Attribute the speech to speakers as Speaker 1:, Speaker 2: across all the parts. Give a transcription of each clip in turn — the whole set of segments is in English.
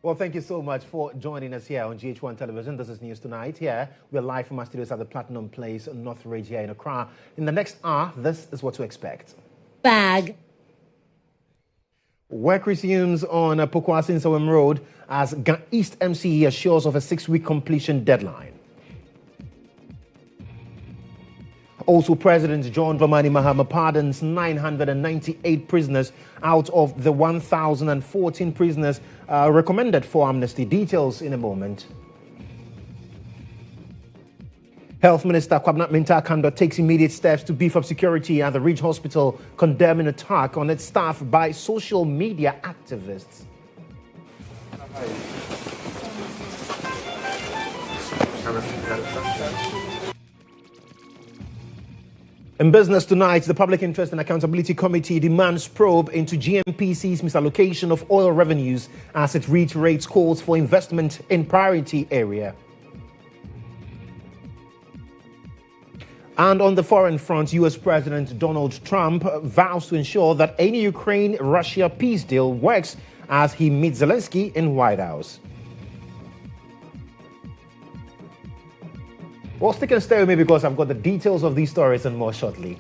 Speaker 1: Well, thank you so much for joining us here on GHOne Television. This is News Tonight. Here, we're live from our studios at the Platinum Place, North Ridge here in Accra. In the next hour, this is what to expect.
Speaker 2: Bag.
Speaker 1: Work resumes on Pokwasi-Nsawam Road as East MCE assures of a 6-week completion deadline. Also, President John Dramani Mahama pardons 998 prisoners out of the 1,014 prisoners recommended for amnesty. Details in a moment. Health Minister Kwabena Mintah-Kando takes immediate steps to beef up security at the Ridge Hospital, condemning attack on its staff by social media activists. In business tonight, the Public Interest and Accountability Committee demands probe into GMPC's misallocation of oil revenues as it reiterates calls for investment in priority area. And on the foreign front, U.S. President Donald Trump vows to ensure that any Ukraine-Russia peace deal works as he meets Zelensky in White House. Well, stick and stay with me because I've got the details of these stories and more shortly.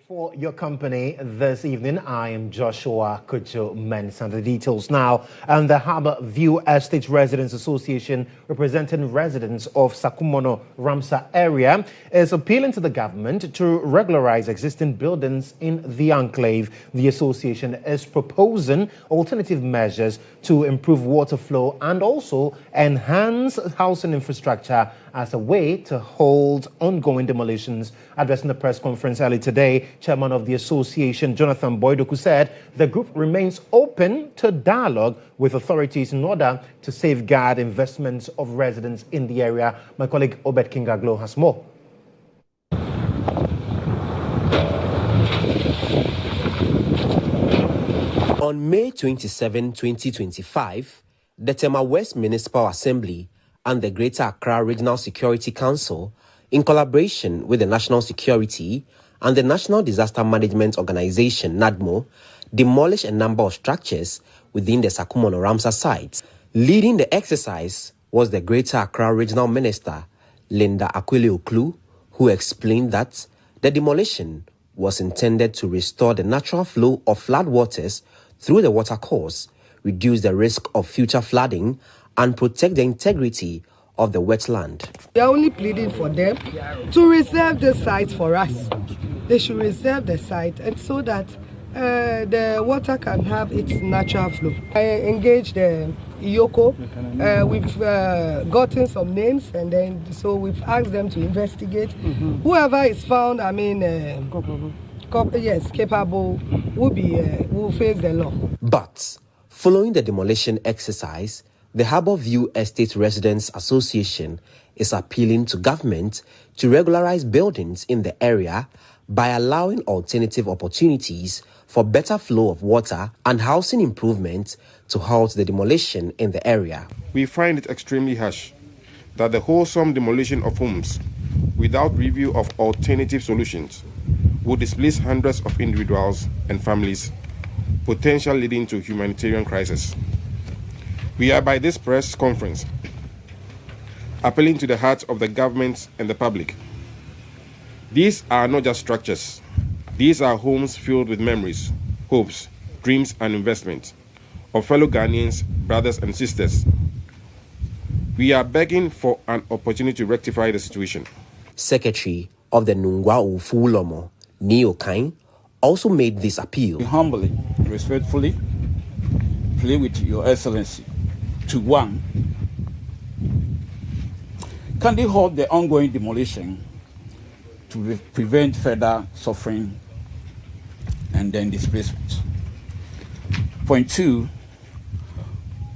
Speaker 1: For your company this evening, I am Joshua Kodjo Mensah. The details now. And the Harbour View Estate Residents Association, representing residents of Sakumono Ramsar area, is appealing to the government to regularize existing buildings in the enclave. The association is proposing alternative measures to improve water flow and also enhance housing infrastructure as a way to hold ongoing demolitions. Addressing the press conference early today, Chairman of the association, Jonathan Boydoku, said the group remains open to dialogue with authorities in order to safeguard investments of residents in the area. My colleague Obed Kingaglo has more.
Speaker 3: On May 27, 2025, the Tema West Municipal Assembly and the Greater Accra Regional Security Council, in collaboration with the National Security and the National Disaster Management Organization, NADMO, demolished a number of structures within the Sakumono Ramsar site. Leading the exercise was the Greater Accra Regional Minister, Linda Akwili-Oklu, who explained that the demolition was intended to restore the natural flow of floodwaters through the watercourse, reduce the risk of future flooding, and protect the integrity of the wetland.
Speaker 4: We are only pleading for them to reserve the site for us. They should reserve the site and so that the water can have its natural flow. I engaged the Iyoko. We've gotten some names and then so we've asked them to investigate. Whoever is found, capable will face the law.
Speaker 3: But following the demolition exercise, the Harbour View Estate Residents Association is appealing to government to regularize buildings in the area by allowing alternative opportunities for better flow of water and housing improvement to halt the demolition in the area.
Speaker 5: We find it extremely harsh that the wholesome demolition of homes without review of alternative solutions would displace hundreds of individuals and families, potentially leading to humanitarian crisis. We are by this press conference appealing to the hearts of the government and the public. These are not just structures. These are homes filled with memories, hopes, dreams, and investment of fellow Ghanaians, brothers and sisters. We are begging for an opportunity to rectify the situation.
Speaker 3: Secretary of the Nungwa Ufulomo, Neo Kain, also made this appeal.
Speaker 6: Humbly, respectfully, plead with Your Excellency to one, can they halt the ongoing demolition to prevent further suffering and then displacement? Point 2,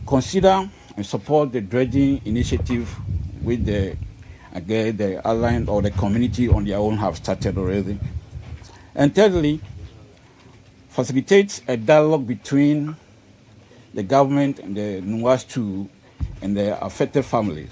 Speaker 6: consider and support the dredging initiative with the island or the community on their own have started already. And thirdly, facilitate a dialogue between the government and the NUAS2 and the affected families.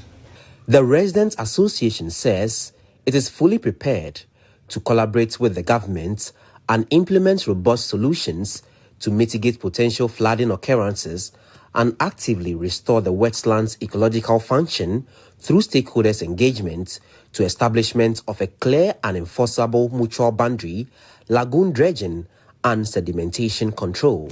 Speaker 3: The Residents Association says it is fully prepared to collaborate with the government and implement robust solutions to mitigate potential flooding occurrences and actively restore the wetlands' ecological function through stakeholders' engagement to establishment of a clear and enforceable mutual boundary, lagoon dredging, and sedimentation control.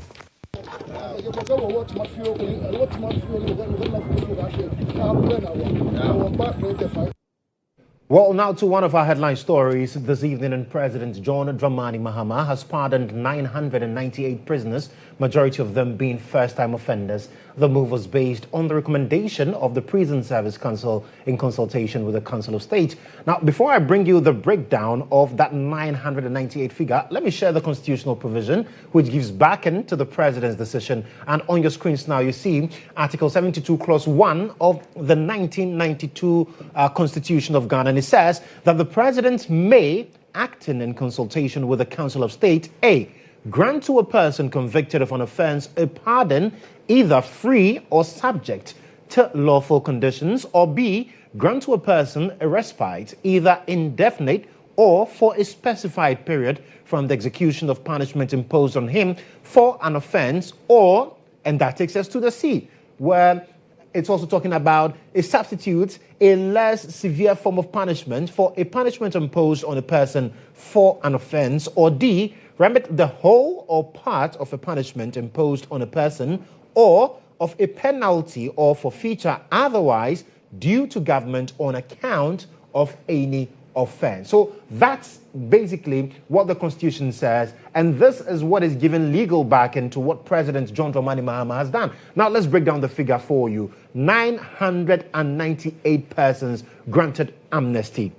Speaker 1: Well, now to one of our headline stories this evening, and President John Dramani Mahama has pardoned 998 prisoners, majority of them being first-time offenders. The move was based on the recommendation of the Prison Service Council in consultation with the Council of State. Now, before I bring you the breakdown of that 998 figure, let me share the constitutional provision which gives backing to the President's decision. And on your screens now, you see Article 72, Clause 1 of the 1992 Constitution of Ghana. And it says that the President may, acting in consultation with the Council of State, A, grant to a person convicted of an offense a pardon either free or subject to lawful conditions, or B, grant to a person a respite either indefinite or for a specified period from the execution of punishment imposed on him for an offense, or, and that takes us to the C, where it's also talking about a substitute, a less severe form of punishment for a punishment imposed on a person for an offense, or D, remit the whole or part of a punishment imposed on a person or of a penalty or forfeiture otherwise due to government on account of any offense. So that's basically what the Constitution says, and this is what is given legal backing to what President John Dramani Mahama has done. Now let's break down the figure for you. 998 persons granted amnesty.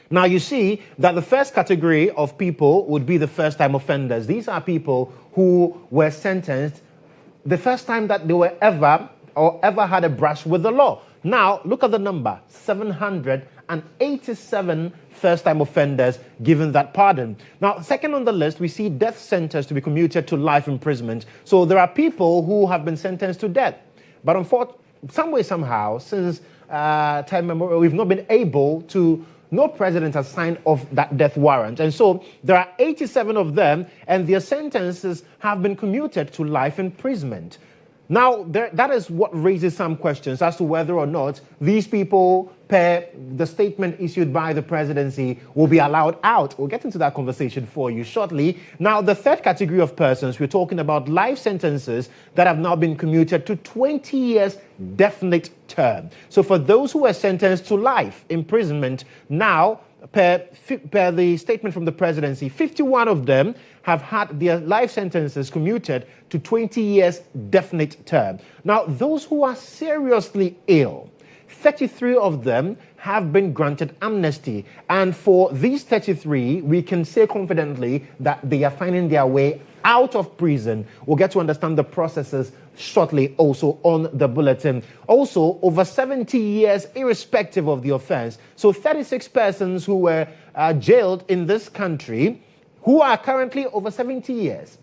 Speaker 1: Now you see that the first category of people would be the first-time offenders. These are people who were sentenced the first time that they were ever had a brush with the law. Now look at the number, 787 first-time offenders given that pardon. Now, second on the list, we see death sentence to be commuted to life imprisonment. So there are people who have been sentenced to death. But unfortunately, some way, somehow, since time memorial, we've not been able to, no president has signed off that death warrant. And so there are 87 of them, and their sentences have been commuted to life imprisonment. Now, that is what raises some questions as to whether or not these people, per the statement issued by the presidency, will be allowed out. We'll get into that conversation for you shortly. Now, the third category of persons, we're talking about life sentences that have now been commuted to 20 years definite term. So for those who were sentenced to life imprisonment, now, per the statement from the presidency, 51 of them have had their life sentences commuted to 20 years definite term. Now, those who are seriously ill, 33 of them have been granted amnesty. And for these 33, we can say confidently that they are finding their way out of prison. We'll get to understand the processes shortly also on the bulletin. Also, over 70 years irrespective of the offense. So 36 persons who were jailed in this country who are currently over 70 years.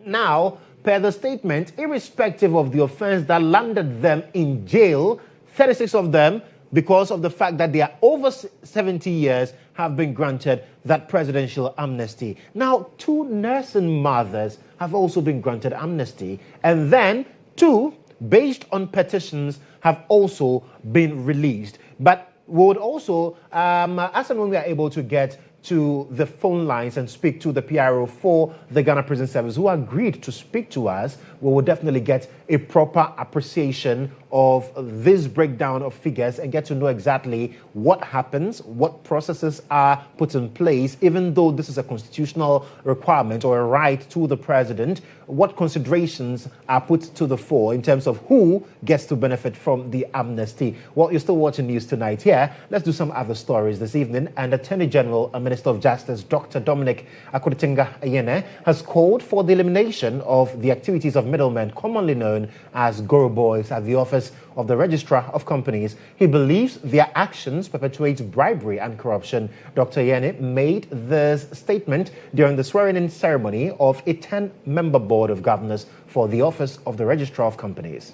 Speaker 1: Now, per the statement, irrespective of the offense that landed them in jail, 36 of them, because of the fact that they are over 70 years, have been granted that presidential amnesty. Now, 2 nursing mothers have also been granted amnesty. And then 2, based on petitions, have also been released. But we would also, as and when we are able to get to the phone lines and speak to the PRO for the Ghana Prison Service who agreed to speak to us, we will definitely get a proper appreciation of this breakdown of figures and get to know exactly what happens, what processes are put in place, even though this is a constitutional requirement or a right to the president, what considerations are put to the fore in terms of who gets to benefit from the amnesty. Well, you're still watching news tonight here. Let's do some other stories this evening. And Attorney General and Minister of Justice, Dr. Dominic Ayine, has called for the elimination of the activities of middlemen, commonly known as Goro boys, at the office of the Registrar of Companies. He believes their actions perpetuate bribery and corruption. Dr. Ayine made this statement during the swearing-in ceremony of a 10-member board of governors for the office of the Registrar of Companies.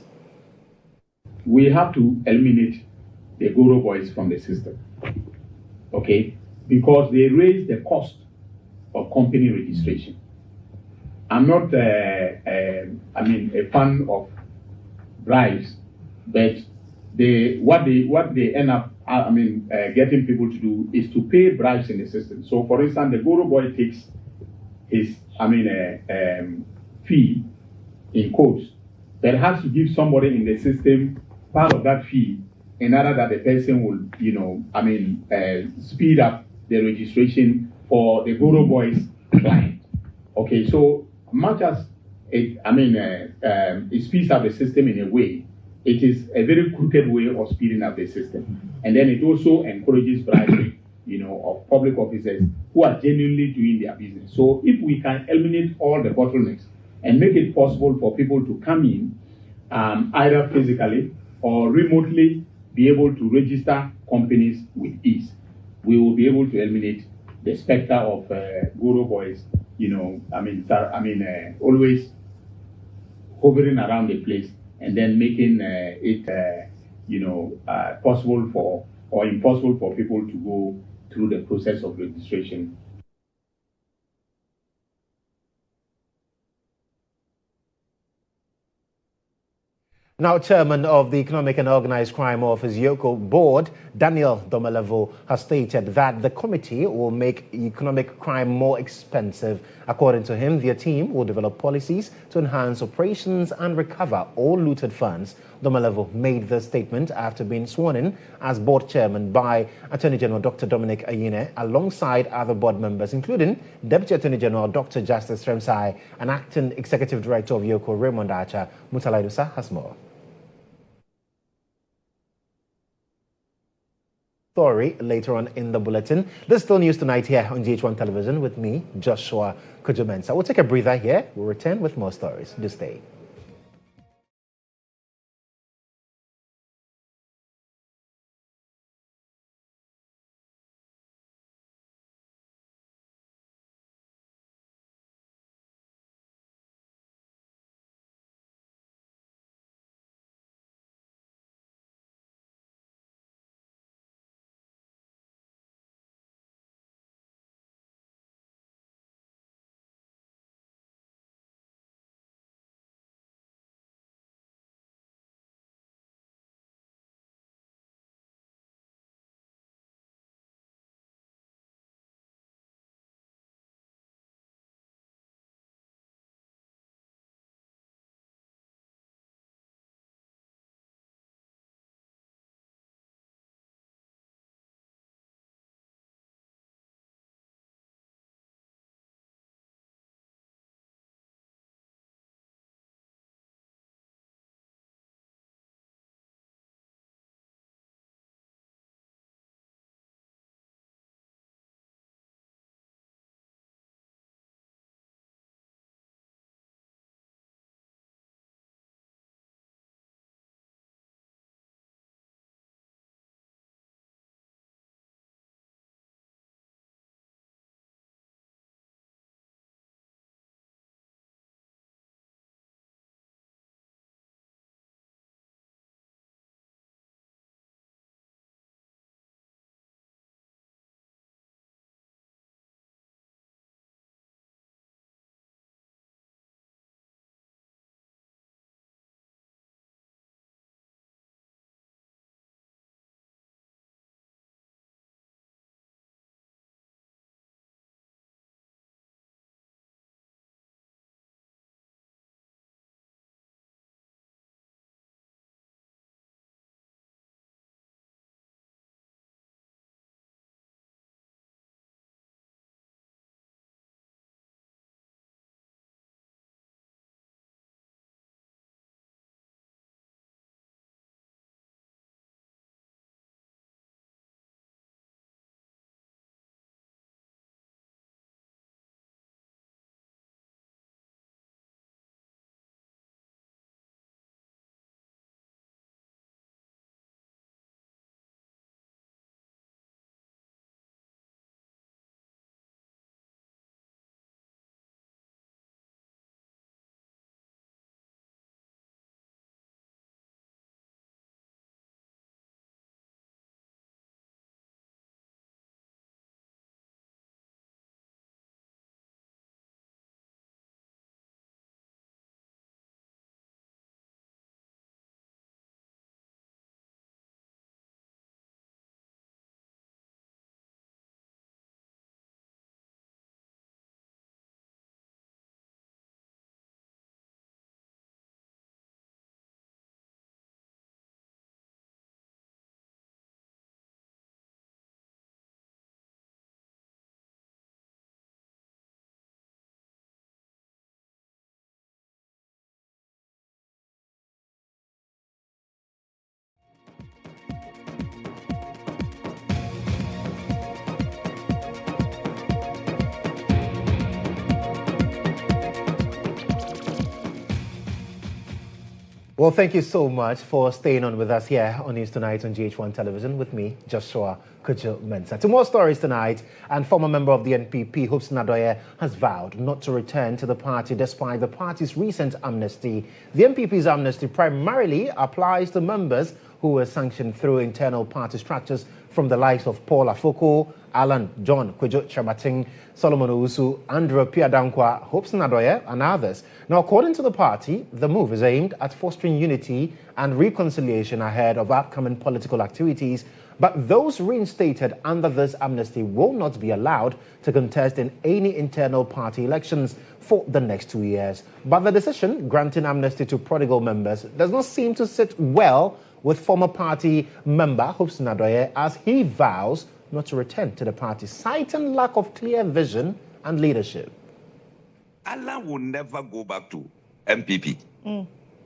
Speaker 2: We have to eliminate the Goro boys from the system, okay? Because they raise the cost of company registration. I'm not, a fan of bribes, but what they end up, getting people to do is to pay bribes in the system. So, for instance, the Goro boy takes his, fee in quotes, but has to give somebody in the system part of that fee in order that the person will, speed up the registration for the Goro boys client. Okay, so much as it speeds up the system in a way, it is a very crooked way of speeding up the system. And then it also encourages bribery, of public officers who are genuinely doing their business. So if we can eliminate all the bottlenecks and make it possible for people to come in, either physically or remotely, be able to register companies with ease, we will be able to eliminate the specter of Goro boys, always hovering around the place and then making it, possible for or impossible for people to go through the process of registration.
Speaker 1: Now, Chairman of the Economic and Organized Crime Office, GHOne Board, Daniel Domelevo, has stated that the committee will make economic crime more expensive. According to him, their team will develop policies to enhance operations and recover all looted funds. Domelevo made this statement after being sworn in as board chairman by Attorney General Dr. Dominic Ayine, alongside other board members, including Deputy Attorney General Dr. Justice Tremsai and Acting Executive Director of GHOne, Raymond Archer. Mutalaidusa has more. Story later on in the bulletin. This is still news tonight here on GHOne Television with me, Joshua Kodjo Mensah. We'll take a breather here. We'll return with more stories. Do stay. Well, thank you so much for staying on with us here on News Tonight on GHOne Television with me, Joshua Kodjo Mensah. Two more stories tonight, and former member of the NPP, Hobson Adoye, has vowed not to return to the party despite the party's recent amnesty. The NPP's amnesty primarily applies to members who were sanctioned through internal party structures from the likes of Paul Afoko, Alan John Kodjo Mensah, Solomon Owusu, Andrew Piadankwa, Hobson Adoye, and others. Now, according to the party, the move is aimed at fostering unity and reconciliation ahead of upcoming political activities. But those reinstated under this amnesty will not be allowed to contest in any internal party elections for the next 2 years. But the decision granting amnesty to prodigal members does not seem to sit well with former party member Hobson Adoye as he vows not to return to the party, citing lack of clear vision and leadership.
Speaker 7: Alan will never go back to MPP.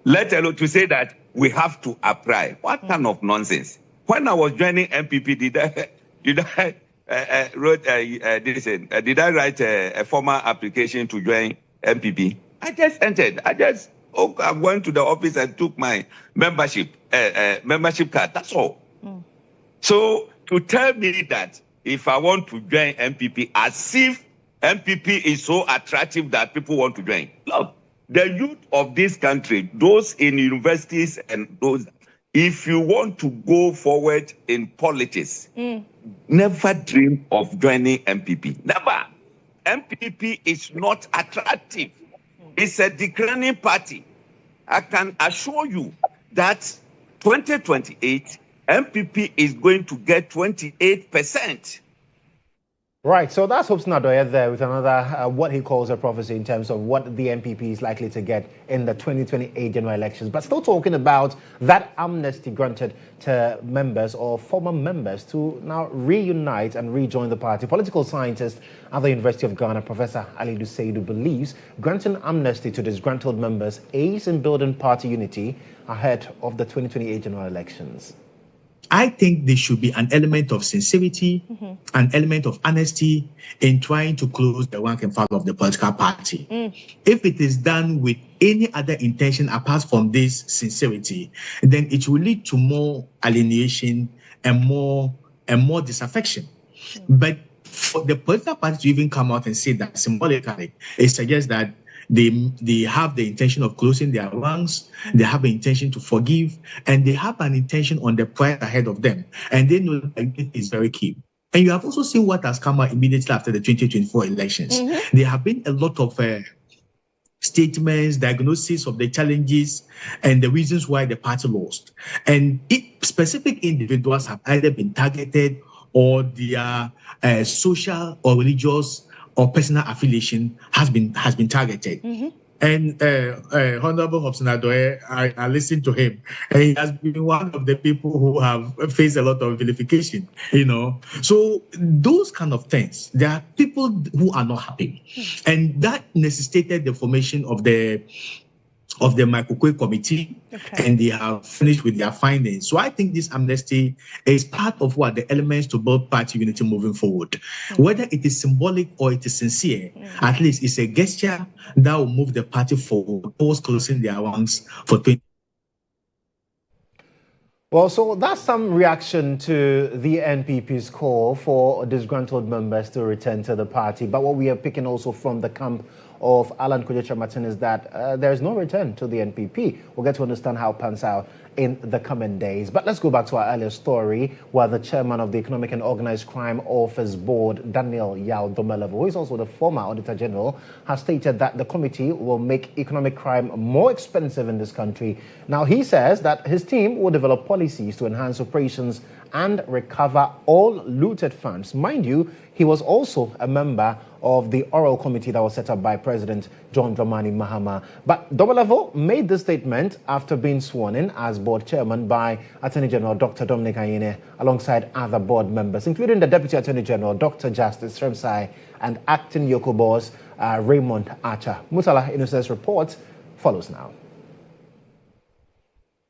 Speaker 7: Let alone to say that we have to apply. What kind of nonsense? When I was joining MPP, did I write a formal application to join MPP? I just entered. I went to the office and took my membership card. That's all. So to tell me that if I want to join MPP, as if MPP is so attractive that people want to join. Look, the youth of this country, those in universities and those, if you want to go forward in politics, never dream of joining MPP. Never. MPP is not attractive. It's a declining party. I can assure you that 2028, MPP is going to get 28%.
Speaker 1: Right, so that's Hobson Adoye there with another, what he calls a prophecy in terms of what the NPP is likely to get in the 2028 general elections. But still talking about that amnesty granted to members or former members to now reunite and rejoin the party. Political scientist at the University of Ghana, Professor Ali Duseidu, believes granting amnesty to disgruntled members aids in building party unity ahead of the 2028 general elections.
Speaker 8: I think there should be an element of sincerity, an element of honesty in trying to close the rank and file of the political party. If it is done with any other intention apart from this sincerity, then it will lead to more alienation and more disaffection. But for the political party to even come out and say that symbolically, it suggests that they have the intention of closing their ranks, they have an intention to forgive, and they have an intention on the prize ahead of them. And they know that it is very key. And you have also seen what has come out immediately after the 2024 elections. There have been a lot of statements, diagnosis of the challenges and the reasons why the party lost. And specific individuals have either been targeted or their social or religious or personal affiliation has been targeted. And Honorable Hobson Adoye, I listened to him, and he has been one of the people who have faced a lot of vilification, So those kind of things, there are people who are not happy. And that necessitated the formation of the Microcue Committee, and they have finished with their findings. So I think this amnesty is part of the elements to build party unity moving forward. Whether it is symbolic or it is sincere, at least it's a gesture that will move the party forward towards closing their ranks for 20.
Speaker 1: Well, so that's some reaction to the NPP's call for disgruntled members to return to the party. But what we are picking also from the camp of Alan Kodjo Mensah is that there is no return to the NPP. We'll get to understand how it pans out in the coming days. But let's go back to our earlier story where the chairman of the Economic and Organized Crime Office Board, Daniel Yao Domelevo, who is also the former Auditor General, has stated that the committee will make economic crime more expensive in this country. Now, he says that his team will develop policies to enhance operations and recover all looted funds. Mind you, he was also a member of the oral committee that was set up by President John Dramani Mahama. But Domelevo made this statement after being sworn in as board chairman by Attorney General Dr. Dominic Ayine, alongside other board members, including the Deputy Attorney General Dr. Justice Sremsai and acting Yoko boss Raymond Archer. Mutala Innocence report follows now.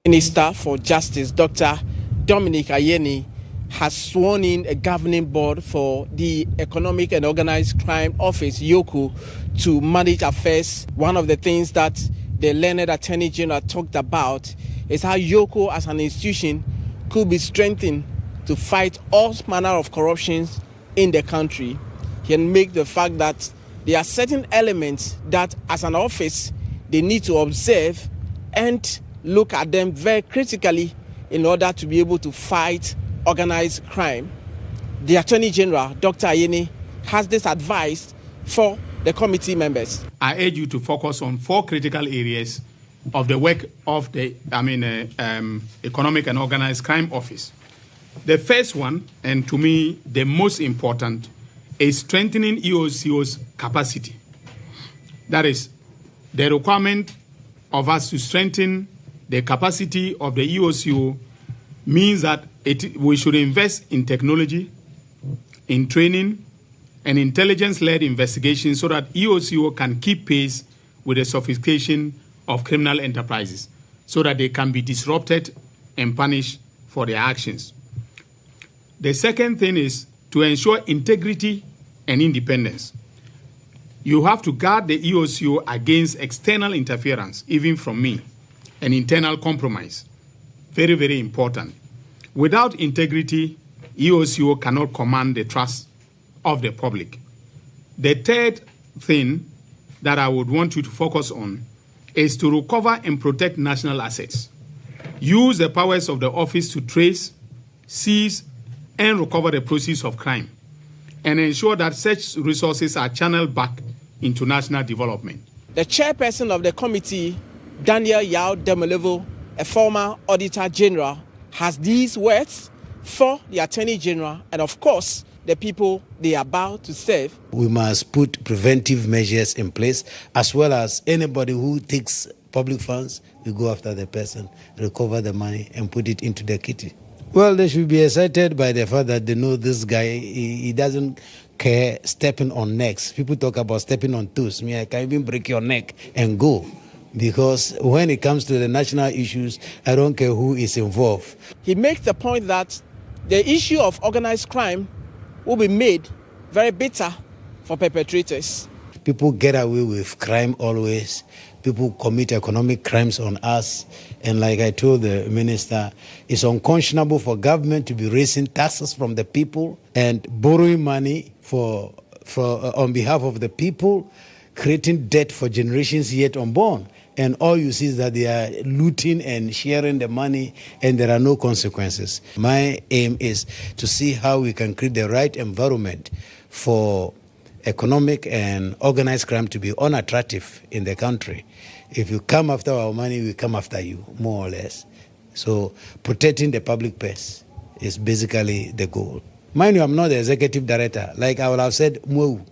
Speaker 9: Minister for Justice Dr. Dominic Ayine has sworn in a governing board for the Economic and Organized Crime Office, GHOne, to manage affairs. One of the things that the learned Attorney General talked about is how GHOne as an institution could be strengthened to fight all manner of corruptions in the country. He can make the fact that there are certain elements that as an office they need to observe and look at them very critically in order to be able to fight organized crime. The Attorney General, Dr. Ayeni, has this advice for the committee members.
Speaker 2: I urge you to focus on 4 critical areas of the work of the Economic and Organized Crime Office. The first one, and to me the most important, is strengthening EOCO's capacity. That is, the requirement of us to strengthen the capacity of the EOCO means that we should invest in technology, in training, and intelligence-led investigation so that EOCO can keep pace with the sophistication of criminal enterprises so that they can be disrupted and punished for their actions. The second thing is to ensure integrity and independence. You have to guard the EOCO against external interference, even from me, and internal compromise. Very, very important. Without integrity, EOCO cannot command the trust of the public. The third thing that I would want you to focus on is to recover and protect national assets. Use the powers of the office to trace, seize, and recover the proceeds of crime, and ensure that such resources are channeled back into national development.
Speaker 9: The chairperson of the committee, Daniel Yao Demelevo, a former Auditor General, has these words for the Attorney General and, of course, the people they are about to serve.
Speaker 10: We must put preventive measures in place, as well as anybody who takes public funds, we go after the person, recover the money, and put it into the kitty. Well, they should be excited by the fact that they know this guy, he doesn't care stepping on necks. People talk about stepping on toes. I can even break your neck and go. Because when it comes to the national issues, I don't care who is involved.
Speaker 9: He makes the point that the issue of organized crime will be made very bitter for perpetrators.
Speaker 10: People get away with crime always. People commit economic crimes on us. And like I told the minister, it's unconscionable for government to be raising taxes from the people and borrowing money on behalf of the people, creating debt for generations yet unborn. And all you see is that they are looting and sharing the money, and there are no consequences. My aim is to see how we can create the right environment for economic and organized crime to be unattractive in the country. If you come after our money, we come after you, more or less. So protecting the public purse is basically the goal. Mind you, I'm not the executive director. Like I would have said, Mo.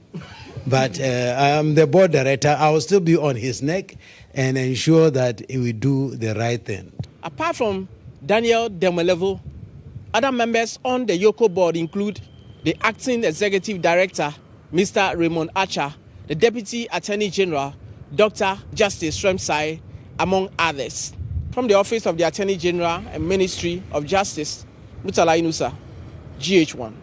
Speaker 10: But I am the board director. I will still be on his neck and ensure that we do the right thing.
Speaker 9: Apart from Daniel Demelevo, other members on the GHOne board include the acting executive director, Mr. Raymond Archer, the deputy attorney general, Dr. Justice Shremsai, among others. From the Office of the Attorney General and Ministry of Justice, Mutala Inusa, GHOne.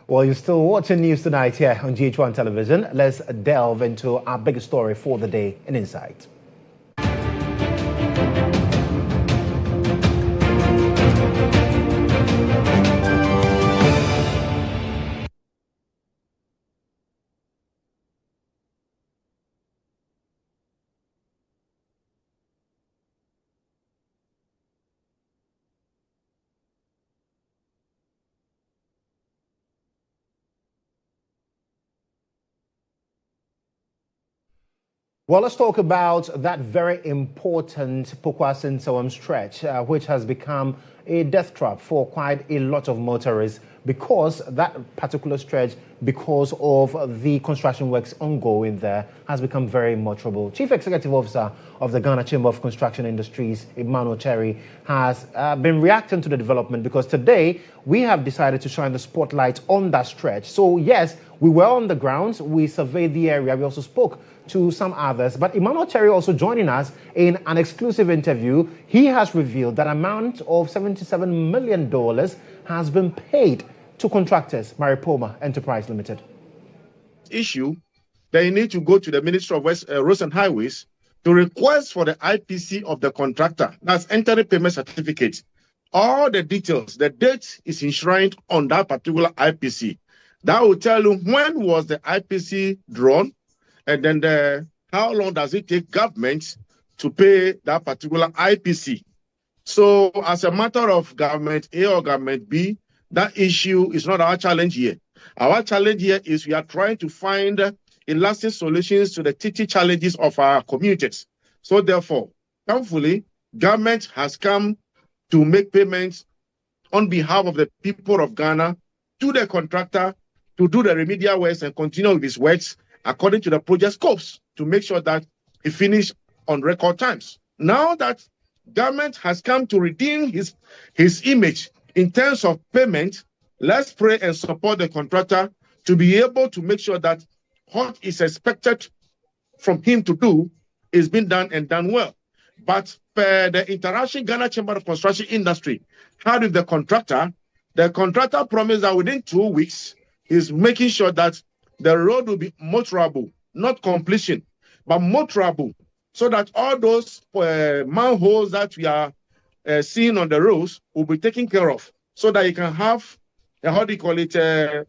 Speaker 1: Well, you're still watching News Tonight here on GHOne Television. Let's delve into our biggest story for the day in Insight. Well, let's talk about that very important Pokwa-Sensawam stretch, which has become a death trap for quite a lot of motorists because that particular stretch because of the construction works ongoing there has become very more trouble. Chief Executive Officer of the Ghana Chamber of Construction Industries, Emmanuel Cherry, has been reacting to the development because today we have decided to shine the spotlight on that stretch. So yes, we were on the grounds, we surveyed the area, we also spoke to some others, but Emmanuel Cherry also joining us in an exclusive interview. He has revealed that amount of $77 million has been paid to contractors, Mariposa Enterprise Limited.
Speaker 11: Issue, they need to go to the Ministry of Roads and Highways to request for the IPC of the contractor. That's entering payment certificate. All the details, the date is enshrined on that particular IPC. That will tell you when was the IPC drawn, and then how long does it take government to pay that particular IPC. So as a matter of government A or government B, that issue is not our challenge here. Our challenge here is we are trying to find lasting solutions to the TT challenges of our communities. So therefore, thankfully, government has come to make payments on behalf of the people of Ghana to the contractor to do the remedial works and continue with his works according to the project scopes to make sure that it finished on record times. Now that government has come to redeem his image in terms of payment, let's pray and support the contractor to be able to make sure that what is expected from him to do is being done and done well. But the International Ghana Chamber of Construction Industry had with the contractor promised that within 2 weeks, he's making sure that the road will be motorable, not completion, but motorable, so that all those manholes that we are seeing on the roads will be taken care of, so that you can have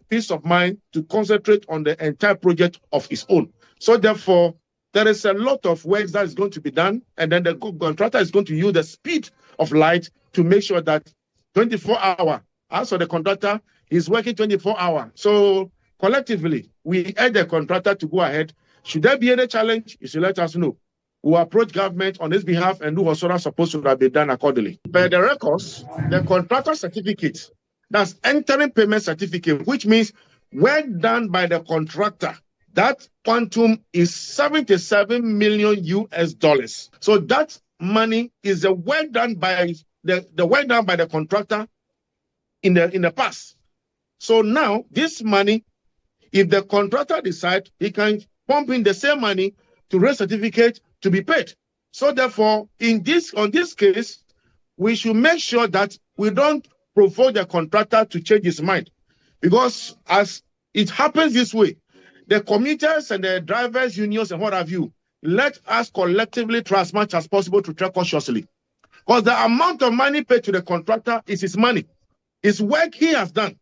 Speaker 11: peace of mind to concentrate on the entire project of his own. So therefore, there is a lot of work that is going to be done, and then the contractor is going to use the speed of light to make sure that 24 hours. As for the contractor, he's working 24 hours. So collectively, we urge the contractor to go ahead. Should there be any challenge, you should let us know. We'll approach government on his behalf and do what's supposed to have been done accordingly. By the records, the contractor certificate, that's entering payment certificate, which means work done by the contractor, that quantum is $77 million US. So that money is the work done by the contractor in the past. So now this money, if the contractor decides, he can pump in the same money to raise certificate to be paid. So therefore, on this case, we should make sure that we don't provoke the contractor to change his mind. Because as it happens this way, the commuters and the drivers' unions and what have you, let us collectively try as much as possible to tread cautiously. Because the amount of money paid to the contractor is his money. It's work he has done.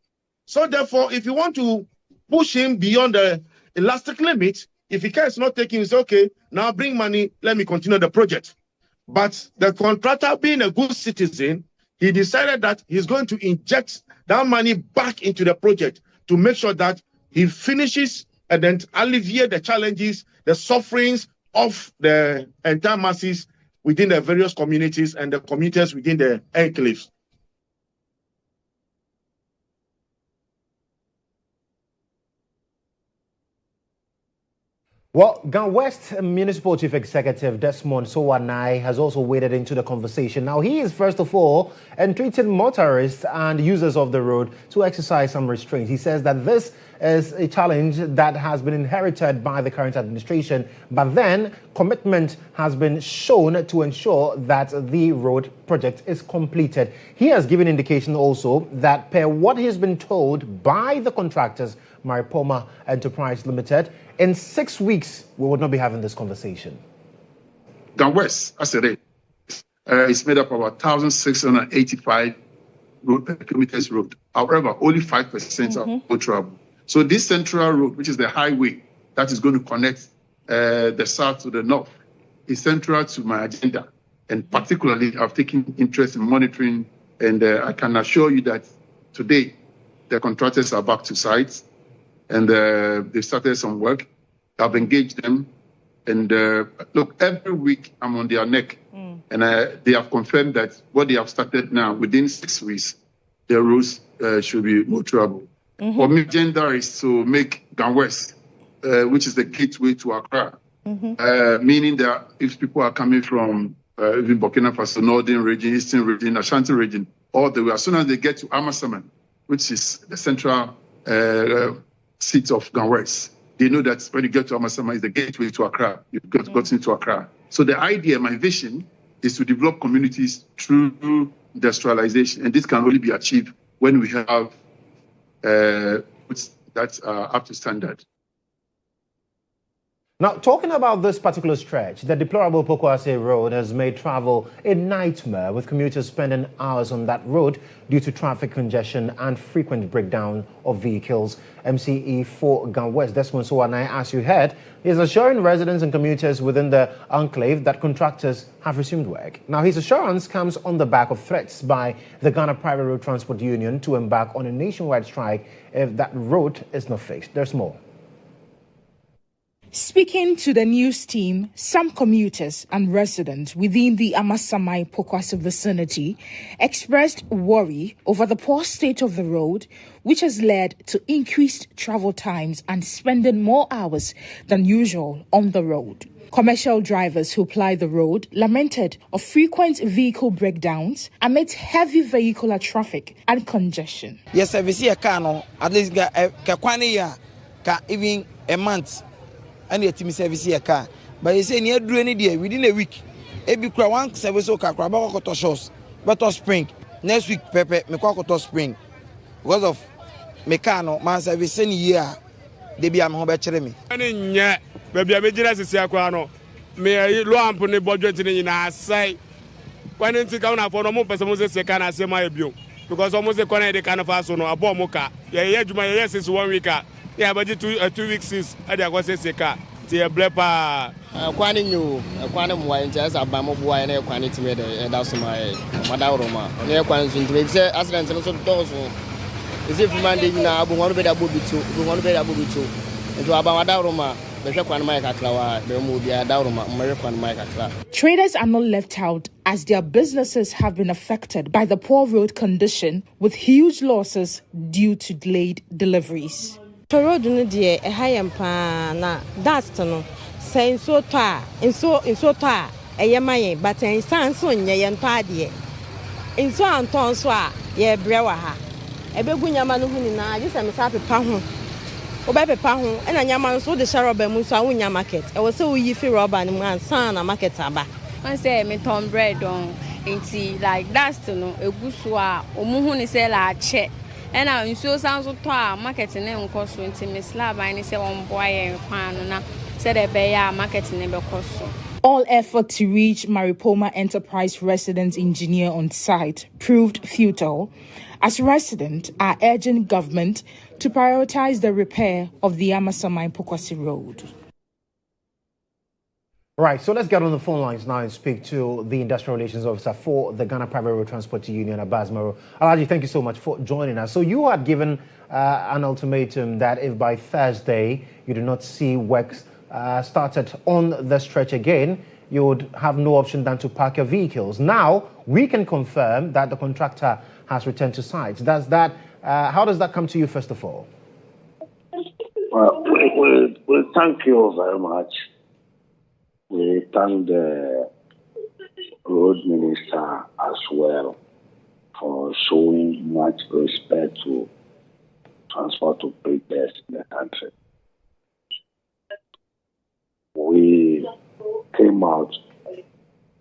Speaker 11: So therefore, if you want to push him beyond the elastic limit, if he is not taking, it's okay, now bring money, let me continue the project. But the contractor, being a good citizen, he decided that he's going to inject that money back into the project to make sure that he finishes and then alleviate the challenges, the sufferings of the entire masses within the various communities and the commuters within the enclaves.
Speaker 1: Well, Ghana West Municipal Chief Executive Desmond Sowanai has also waded into the conversation. Now, he is first of all entreating motorists and users of the road to exercise some restraint. He says that this is a challenge that has been inherited by the current administration, but then commitment has been shown to ensure that the road project is completed. He has given indication also that per what he's been told by the contractors, Mariposa Enterprise Limited, in 6 weeks, we would not be having this conversation.
Speaker 12: Ghana West, as I said, is made up of 1,685 kilometers road. However, only 5% are motorable. So this central road, which is the highway that is going to connect the south to the north, is central to my agenda. And particularly, I've taken interest in monitoring, and I can assure you that today, the contractors are back to sites, and they started some work. I've engaged them, and look, every week I'm on their neck, and they have confirmed that what they have started now, within 6 weeks, the roads should be motorable. For me, agenda is to make GHOne West, which is the gateway to Accra, meaning that if people are coming from even Burkina Faso, Northern region, Eastern region, Ashanti region, all the way, as soon as they get to Amasaman, which is the central seat of GHOne West, they know that when you get to Amasaman, it's the gateway to Accra. You've gotten to Accra. So the idea, my vision, is to develop communities through industrialization, and this can only be achieved when we have that's up to standard.
Speaker 1: Now, talking about this particular stretch, the deplorable Pokwase Road has made travel a nightmare, with commuters spending hours on that road due to traffic congestion and frequent breakdown of vehicles. MCE for GHOne West, Desmond Sowanai, as you heard, is assuring residents and commuters within the enclave that contractors have resumed work. Now, his assurance comes on the back of threats by the Ghana Private Road Transport Union to embark on a nationwide strike if that road is not fixed. There's more.
Speaker 13: Speaking to the news team, some commuters and residents within the Amasamai Pokwase vicinity expressed worry over the poor state of the road, which has led to increased travel times and spending more hours than usual on the road. Commercial drivers who ply the road lamented of frequent vehicle breakdowns amid heavy vehicular traffic and congestion.
Speaker 14: Yes, I see a car, at least even a month. And the team service a car. But you say near do any day within a week. Every crowd one service or car, Bakoto shows, Bato Spring. Next week, Pepe, Mekoto Spring. Because of Mecano, man service any year, they be am home me.
Speaker 15: And yeah, baby, I made you as a Siaquano. May I lump on the budget in our side. When it's account for no more person, say, can I say my view? Because almost the corner they can of us on a bomoka. Yeah, my yes is 1 week. Yeah, but 2 weeks is I was a car. Tia blepa.
Speaker 16: Quaning you, a quantum wine, just a bam of wine, a quantity, and that's my Madaroma. Near quantity to say, as an answer to those. Is if Monday now, but one bed I would be two, one bed I would be two. And to about Madaroma, the Japan Mike Aclawa, the movie Adaroma, American Mike Acla.
Speaker 13: Traders are not left out as their businesses have been affected by the poor road condition, with huge losses due to delayed deliveries.
Speaker 17: Road no de e hayam pa na dust no say so ta in so ta e yemaye but in san so nye ye nto ade in so anton so a ye brewa ha e begu nyama no huni na je se me sa pepa ho o be pepa ho e na nyama so de sharoba mu so a wonya market e wo se wo yi fi rubber ni mu ansan na market aba
Speaker 18: man say me ton bread on inti like dust no egu so a omu huni say la che. And now in so sounds of marketing and cost to Miss Lab and say one boy and Pana said a bear marketing never cost.
Speaker 13: All effort to reach Maripoma Enterprise resident engineer on site proved futile, as residents are urging government to prioritize the repair of the Amasamai Pokwase Road.
Speaker 1: Right, so let's get on the phone lines now and speak to the Industrial Relations Officer for the Ghana Private Road Transport Union, Abbas Maro. Alaji, thank you so much for joining us. So you had given an ultimatum that if by Thursday you do not see works started on the stretch again, you would have no option than to park your vehicles. Now, we can confirm that the contractor has returned to site. How does that come to you, first of all?
Speaker 19: Well, we thank you very much. We thank the road minister as well for showing much respect to transport operators in the country. We came out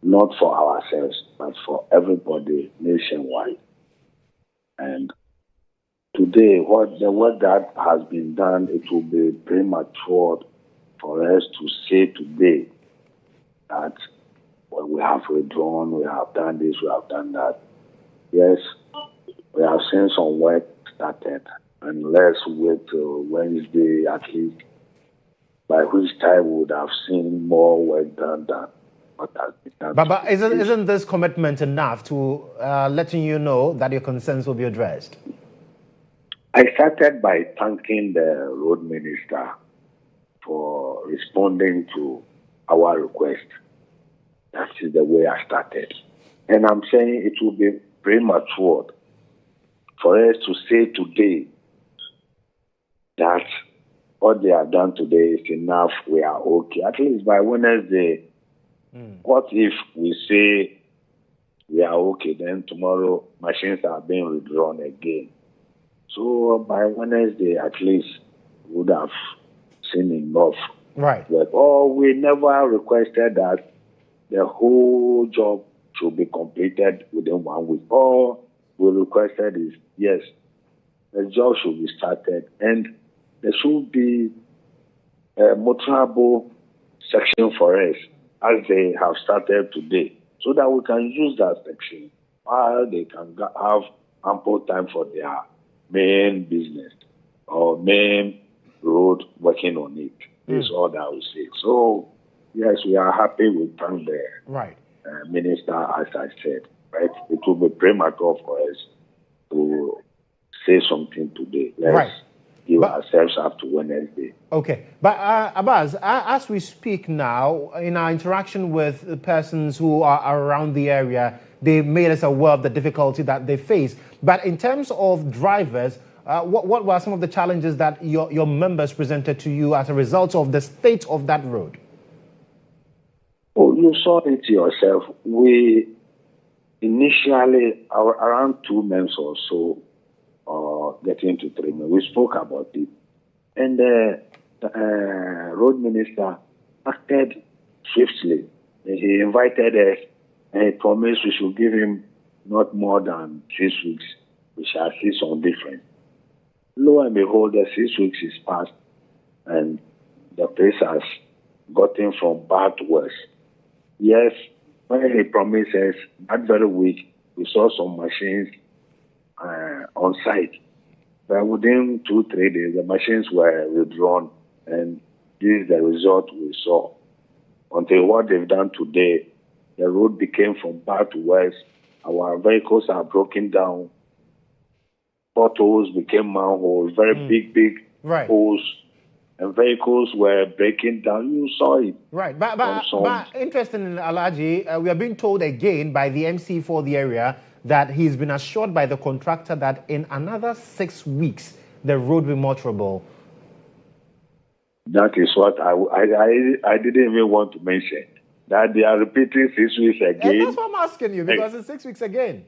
Speaker 19: not for ourselves, but for everybody nationwide. And today, the work that has been done, it will be premature for us to say today that we have withdrawn, we have done this, we have done that. Yes, we have seen some work started, and let's wait till Wednesday at least, by which time we would have seen more work done than what has been done.
Speaker 1: But isn't this commitment enough to letting you know that your concerns will be addressed?
Speaker 19: I started by thanking the road minister for responding to our request. That is the way I started. And I'm saying it will be premature for us to say today that what they have done today is enough, we are okay. At least by Wednesday, what if we say we are okay, then tomorrow machines are being withdrawn again? So by Wednesday, at least, we would have seen enough.
Speaker 1: Right.
Speaker 19: But, we never requested that the whole job should be completed within 1 week. All we requested is, yes, the job should be started and there should be a motorable section for us as they have started today so that we can use that section while they can have ample time for their main business or main road working on it. Is all that I will say. So, yes, we are happy with the minister, as I said. Right? It will be premature for us to say something today. Let's give ourselves up to Wednesday.
Speaker 1: Okay. But, Abbas, as we speak now, in our interaction with the persons who are around the area, they made us aware of the difficulty that they face. But in terms of drivers, what were some of the challenges that your members presented to you as a result of the state of that road?
Speaker 19: Oh, you saw it yourself. We initially, around 2 months or so, getting to 3 months, we spoke about it. And the road minister acted swiftly. He invited us and he promised we should give him not more than 6 weeks. We shall see some difference. Lo and behold, the 6 weeks is passed and the place has gotten from bad to worse. Yes, when he promised us that very week, we saw some machines on site. But within 2-3 days, the machines were withdrawn, and this is the result we saw. Until what they've done today, the road became from bad to worse. Our vehicles are broken down. Potholes became manholes, very big holes, and vehicles were breaking down. You saw it.
Speaker 1: Right, but interestingly, Alhaji, we are being told again by the MC for the area that he's been assured by the contractor that in another 6 weeks, the road will be motorable.
Speaker 19: That is what I didn't even want to mention. That they are repeating 6 weeks again.
Speaker 1: And that's what I'm asking you, because it's 6 weeks again.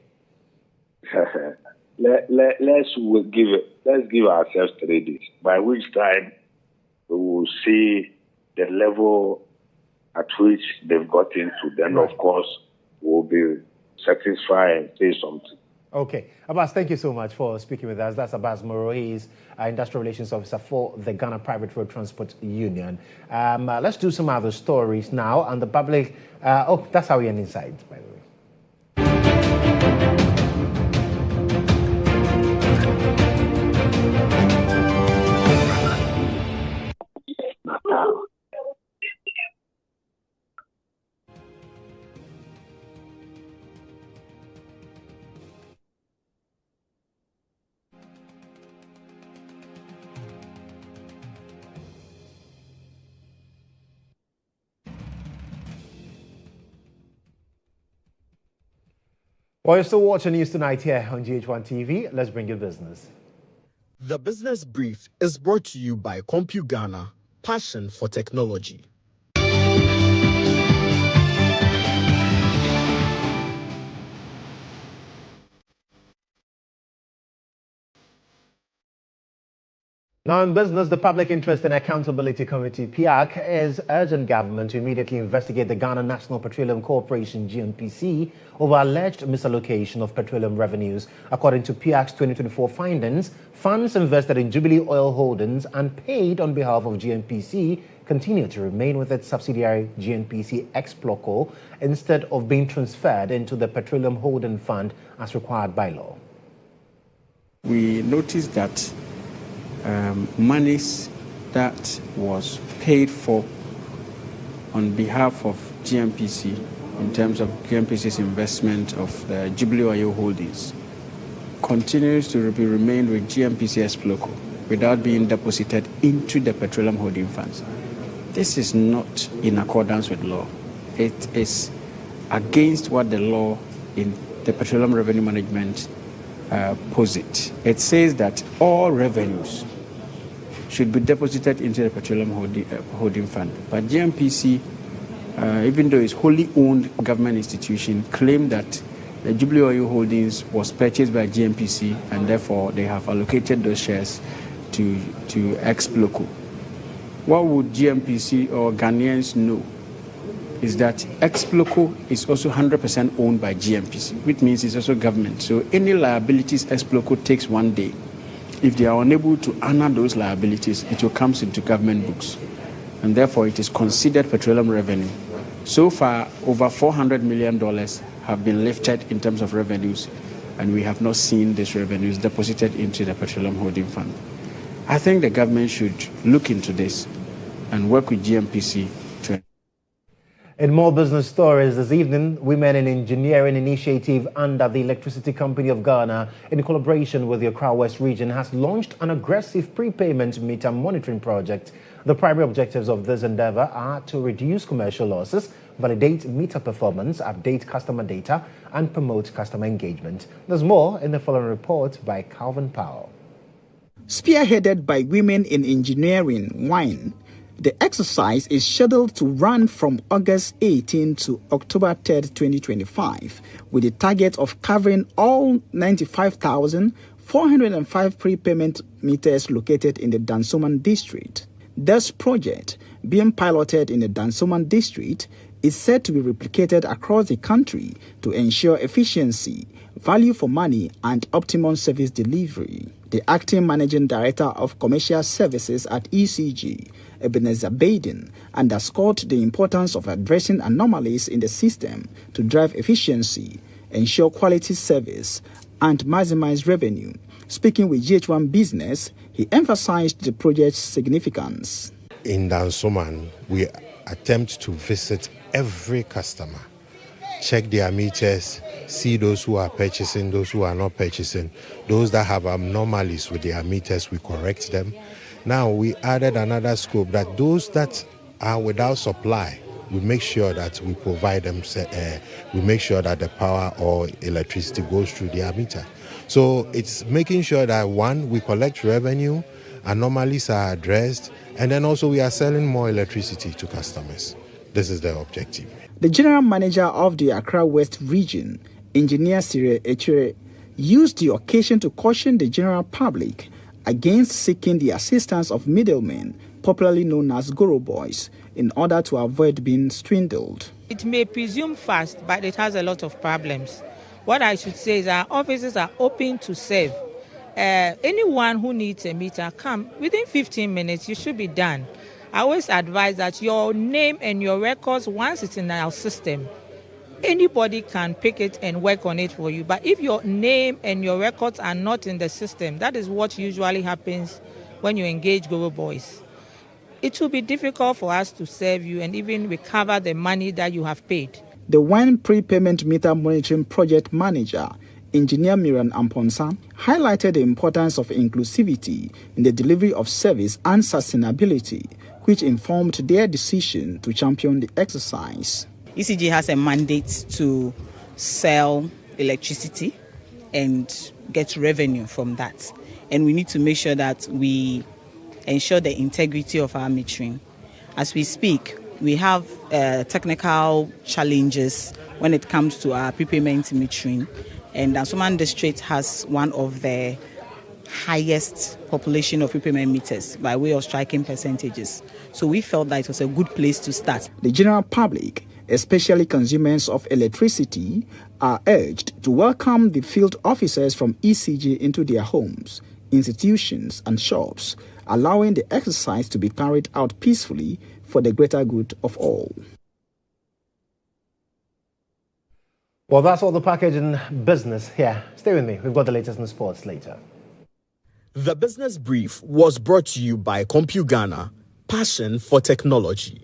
Speaker 19: Let's give ourselves 3 days, by which time we will see the level at which they've gotten to. Then, of course, we'll be satisfied and say something.
Speaker 1: Okay. Abbas, thank you so much for speaking with us. That's Abbas Moro. He's Industrial Relations Officer for the Ghana Private Road Transport Union. Let's do some other stories now. And the public, that's how we end inside, by the way. Well, you're still watching News Tonight here on GHOne TV. Let's bring you business.
Speaker 20: The Business Brief is brought to you by Compu Ghana, passion for technology.
Speaker 1: Now in business, the Public Interest and Accountability Committee, PIAC, is urging government to immediately investigate the Ghana National Petroleum Corporation, GNPC, over alleged misallocation of petroleum revenues. According to PIAC's 2024 findings, funds invested in Jubilee Oil Holdings and paid on behalf of GNPC continue to remain with its subsidiary GNPC Exploco instead of being transferred into the Petroleum Holding Fund as required by law.
Speaker 6: We noticed that monies that was paid for on behalf of GNPC in terms of GNPC's investment of the Jubilee Oil Holdings continues to be remained with GNPC Exploco without being deposited into the Petroleum Holding Funds. This is not in accordance with law. It is against what the law in the Petroleum Revenue Management posits. It says that all revenues should be deposited into the Petroleum Holding Fund. But GMPC, even though it's wholly owned government institution, claimed that the Jubilee Oil Holdings was purchased by GMPC, and therefore they have allocated those shares to ex-Loco. What would GMPC or Ghanaians know is that ex-Loco is also 100% owned by GMPC, which means it's also government. So any liabilities ex-Loco takes one day. If they are unable to honor those liabilities, it will come into government books, and therefore it is considered petroleum revenue. So far, over $400 million have been lifted in terms of revenues, and we have not seen these revenues deposited into the Petroleum Holding Fund. I think the government should look into this and work with GMPC to.
Speaker 1: In more business stories this evening, Women in Engineering initiative under the Electricity Company of Ghana, in collaboration with the Accra West region, has launched an aggressive prepayment meter monitoring project. The primary objectives of this endeavor are to reduce commercial losses, validate meter performance, update customer data, and promote customer engagement. There's more in the following report by Calvin Powell.
Speaker 21: Spearheaded by Women in Engineering, GHOne, the exercise is scheduled to run from August 18 to October 3, 2025, with the target of covering all 95,405 prepayment meters located in the Dansoman district. This project, being piloted in the Dansoman district, is set to be replicated across the country to ensure efficiency, value for money, and optimum service delivery. The acting managing director of commercial services at ECG, Ebenezer Baden, underscored the importance of addressing anomalies in the system to drive efficiency, ensure quality service, and maximize revenue. Speaking with GHOne Business, he emphasized the project's significance.
Speaker 22: In Dansoman, we attempt to visit every customer, check their meters, see those who are purchasing, those who are not purchasing. Those that have anomalies with their meters, we correct them. Now we added another scope that those that are without supply, we make sure that we provide them, we make sure that the power or electricity goes through their meter. So it's making sure that, one, we collect revenue, anomalies are addressed, and then also we are selling more electricity to customers. This is the objective.
Speaker 21: The general manager of the Accra West region, Engineer Cyril Echere, used the occasion to caution the general public against seeking the assistance of middlemen, popularly known as Goro boys, in order to avoid being swindled.
Speaker 23: It may presume fast, but it has a lot of problems. What I should say is our offices are open to serve. Anyone who needs a meter, come. Within 15 minutes, you should be done. I always advise that your name and your records, once it's in our system, anybody can pick it and work on it for you. But if your name and your records are not in the system, that is what usually happens when you engage Goro boys. It will be difficult for us to serve you and even recover the money that you have paid.
Speaker 21: The GHOne prepayment meter monitoring project manager, Engineer Miriam Amponsa, highlighted the importance of inclusivity in the delivery of service and sustainability, which informed their decision to champion the exercise.
Speaker 24: ECG has a mandate to sell electricity and get revenue from that. And we need to make sure that we ensure the integrity of our metering. As we speak, we have technical challenges when it comes to our prepayment metering. And Dansoman district has one of the highest population of prepayment meters by way of striking percentages. So we felt that it was a good place to start.
Speaker 21: The general public, especially consumers of electricity, are urged to welcome the field officers from ECG into their homes, institutions, and shops, allowing the exercise to be carried out peacefully for the greater good of all.
Speaker 1: Well, that's all the package in business here. Stay with me. We've got the latest in sports later.
Speaker 20: The Business Brief was brought to you by Compute Ghana, passion for technology.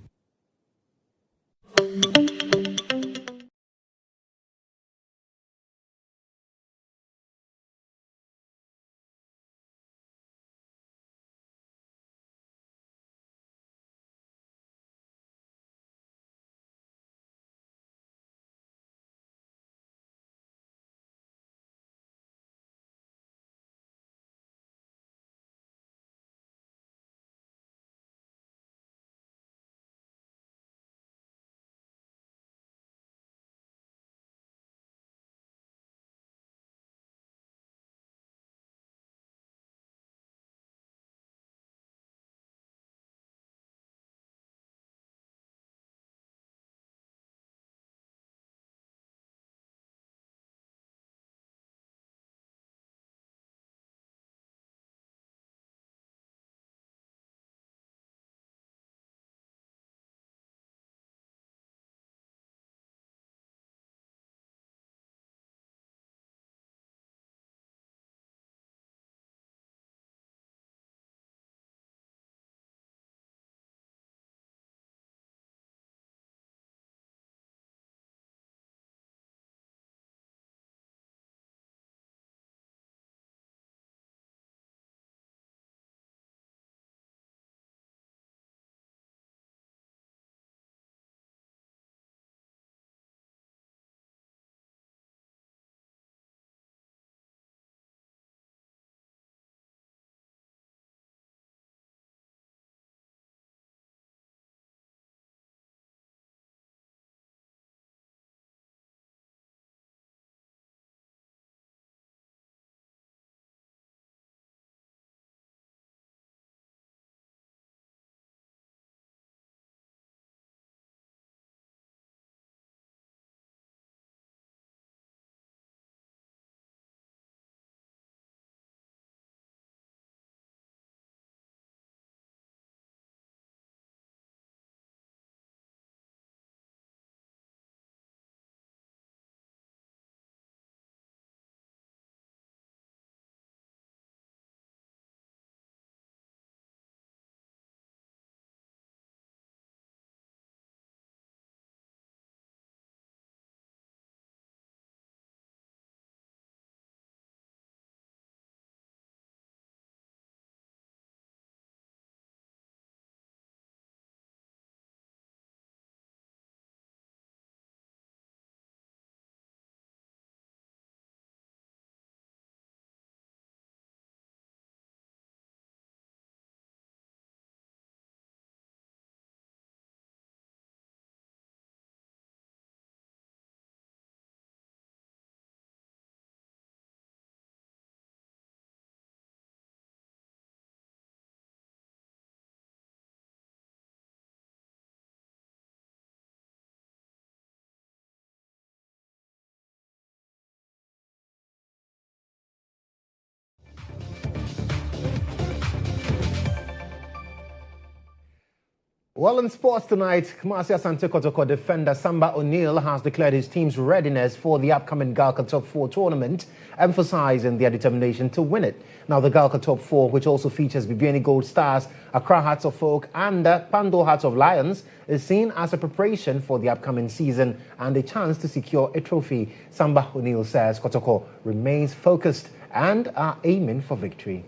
Speaker 1: Well, in sports tonight, Kumasi Asante Kotoko defender Samba O'Neill has declared his team's readiness for the upcoming Galka Top 4 tournament, emphasizing their determination to win it. Now, the Galka Top 4, which also features Bibiani Gold Stars, Accra Hearts of Oak and Pando Hearts of Lions, is seen as a preparation for the upcoming season and a chance to secure a trophy. Samba O'Neill says Kotoko remains focused and are aiming for victory.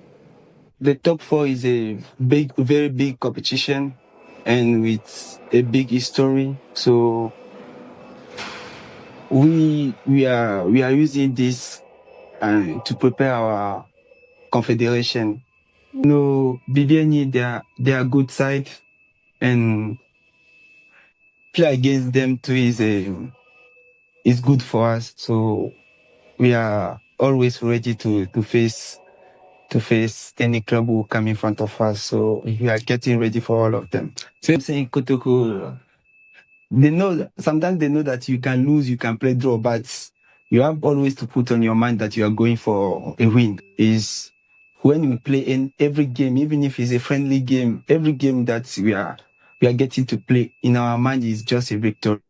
Speaker 3: The Top 4 is a very big competition, and with a big history, so we are using this to prepare our confederation. No, Bibiani, they are good side, and play against them too is good for us. So we are always ready to face any club who come in front of us. So we are getting ready for all of them. Same thing, Kotoko. Sometimes they know that you can lose, you can play draw, but you have always to put on your mind that you are going for a win. Is when we play in every game, even if it's a friendly game, every game that we are getting to play, in our mind is just a victory.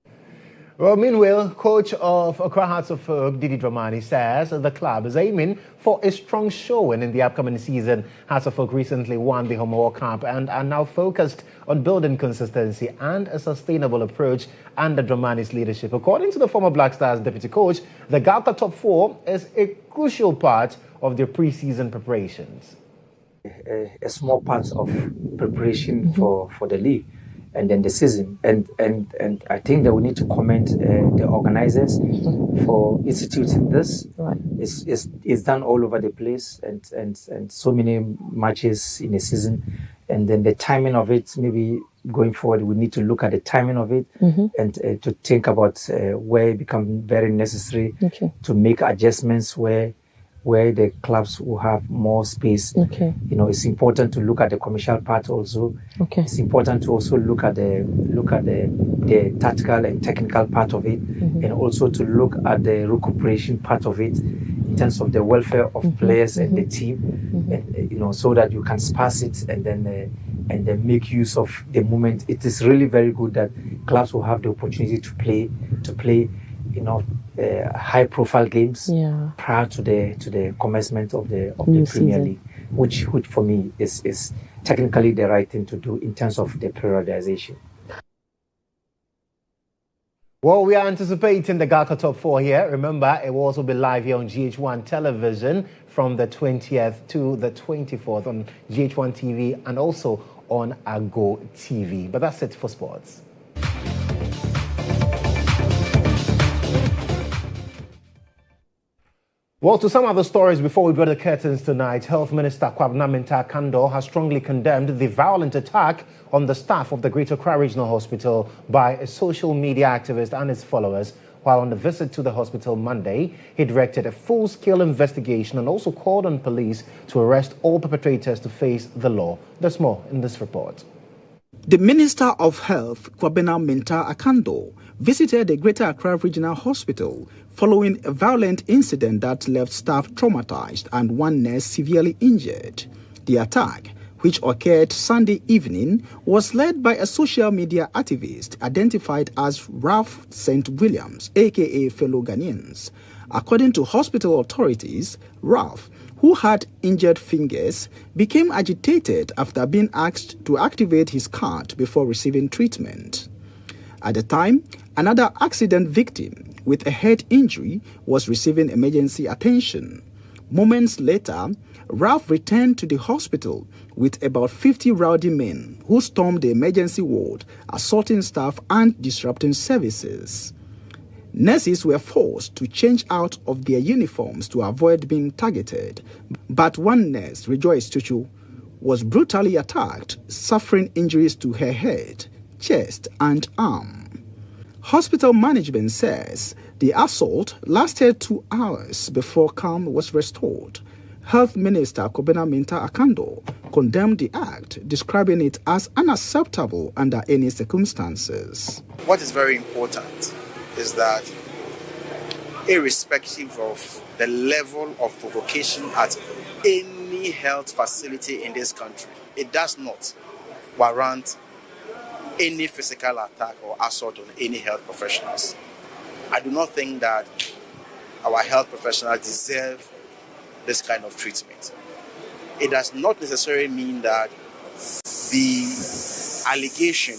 Speaker 1: Well, meanwhile, coach of Accra Hearts of Oak, Didi Dramani, says the club is aiming for a strong showing in the upcoming season. Hearts of Oak recently won the Home World Cup and are now focused on building consistency and a sustainable approach under Dramani's leadership. According to the former Black Stars deputy coach, the Galka Top 4 is a crucial part of their pre-season preparations.
Speaker 4: A small part of preparation for the league and then the season, and I think that we need to commend the organizers for instituting this. Right. It's done all over the place, and so many matches in a season, and then the timing of it. Maybe going forward, we need to look at the timing of it and to think about where it becomes very necessary to make adjustments where the clubs will have more space. You know, it's important to look at the commercial part also. It's important to also look at the tactical and technical part of it, and also to look at the recuperation part of it in terms of the welfare of players and the team, and you know, so that you can sparse it and then make use of the moment. It is really very good that clubs will have the opportunity to play, you know, high-profile games prior to the commencement of the Premier League, which for me is technically the right thing to do in terms of the periodization.
Speaker 1: Well, we are anticipating the Galka Top 4 here. Remember, it will also be live here on GHOne television from the 20th to the 24th on GHOne TV and also on Ago TV. But that's it for sports. Well, to some other stories before we draw the curtains tonight, Health Minister Kodjo Mensah Kando has strongly condemned the violent attack on the staff of the Greater Accra Regional Hospital by a social media activist and his followers. While on a visit to the hospital Monday, he directed a full-scale investigation and also called on police to arrest all perpetrators to face the law. There's more in this report.
Speaker 21: The Minister of Health, Kodjo Mensah Kando, visited the Greater Accra Regional Hospital following a violent incident that left staff traumatized and one nurse severely injured. The attack, which occurred Sunday evening, was led by a social media activist identified as Ralph St. Williams, aka fellow Ghanaians. According to hospital authorities, Ralph, who had injured fingers, became agitated after being asked to activate his card before receiving treatment. At the time, another accident victim with a head injury was receiving emergency attention. Moments later, Ralph returned to the hospital with about 50 rowdy men who stormed the emergency ward, assaulting staff and disrupting services. Nurses were forced to change out of their uniforms to avoid being targeted, but one nurse, Rejoice Tuchu, was brutally attacked, suffering injuries to her head, chest and arm. Hospital management says the assault lasted 2 hours before calm was restored. Health Minister Kodjo Mensah Kando condemned the act, describing it as unacceptable under any circumstances.
Speaker 5: What is very important is that, irrespective of the level of provocation at any health facility in this country, it does not warrant any physical attack or assault on any health professionals. I do not think that our health professionals deserve this kind of treatment. It does not necessarily mean that the allegation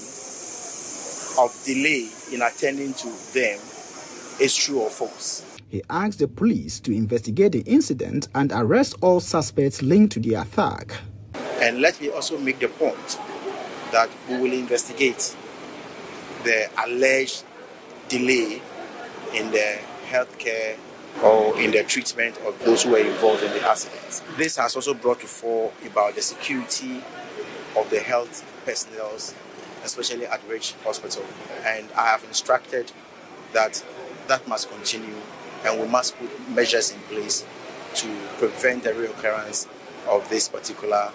Speaker 5: of delay in attending to them is true or false.
Speaker 21: He asked the police to investigate the incident and arrest all suspects linked to the attack.
Speaker 5: And let me also make the point that we will investigate the alleged delay in the healthcare or in the treatment of those who were involved in the accidents. This has also brought to fore about the security of the health personnel, especially at Rich Hospital. And I have instructed that must continue, and we must put measures in place to prevent the reoccurrence of this particular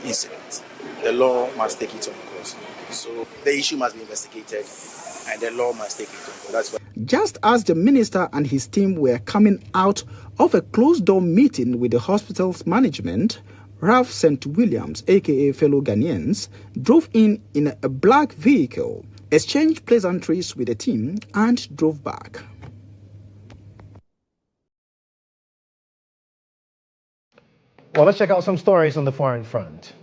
Speaker 5: incident. The law must take its own course. So the issue must be investigated, and the law must take its own course. That's what.
Speaker 21: Just as the minister and his team were coming out of a closed-door meeting with the hospital's management, Ralph St. Williams, aka fellow Ghanaians, drove in a black vehicle, exchanged pleasantries with the team, and drove back.
Speaker 1: Well, let's check out some stories on the foreign front.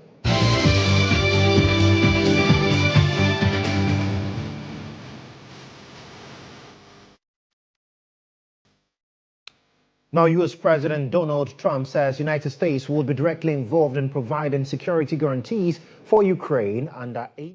Speaker 1: Now, U.S. President Donald Trump says the United States will be directly involved in providing security guarantees for Ukraine under a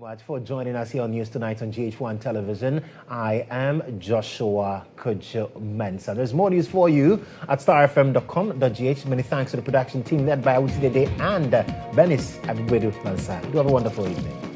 Speaker 1: much for joining us here on News Tonight on GHOne Television. I am Joshua Kodjo Mensah. There's more news for you at starfm.com.gh. Many thanks to the production team led by Awuti Dede and Benis Abibedu Mansa. Do have a wonderful evening.